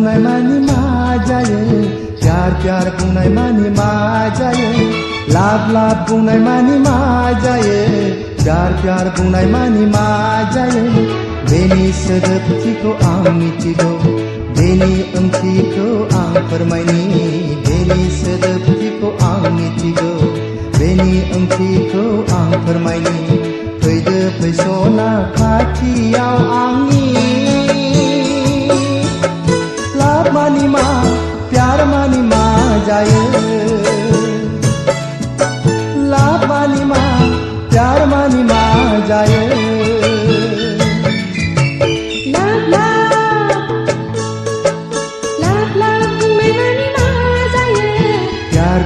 बुंनाय मानि मा जायो प्यार प्यार बुंनाय मानि मा जायो लाभ लाभ बुंनाय मानि मा जायो प्यार प्यार बुंनाय मानि मा जायो बेनि सोदोबथिखौ आं मिथिगौ बेनि ओंथिखौ आं फोरमायनि बेनि सोदोबथिखौ आं मिथिगौ बेनि ओंथिखौ आं फोरमायनि फैदो फैसना खाथियाव आंनि लाभ मानि मा प्यार मानि मा जायो लाभ मानि मा प्यार मानि मा जायो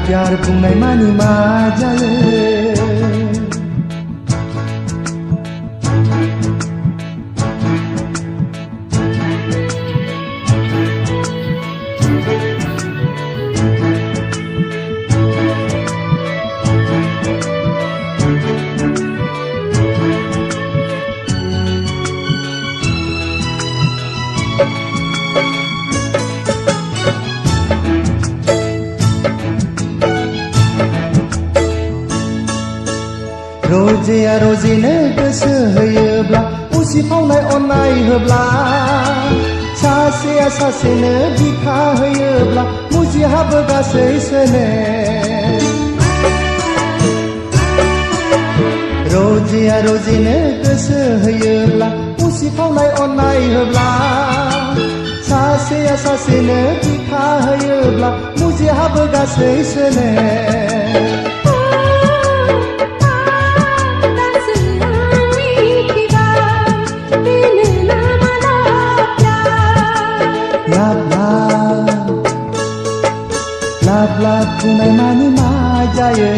प्यार बुंनाय मानि मा जायो रजेया रजेनो गोसो होयोब्ला उसिफावनाय अननाय होब्ला सासेया सासेनो बिखा होयोब्ला मुजिहाबो गासै सोनो रजेया रजेनो गोसो होयोब्ला उसिफावनाय अननाय होब्ला सासेया सासेनो बिखा होयोब्ला मुजिहाबो गासै सोनो लाभ लाभ बुंनाय मानि मा जायो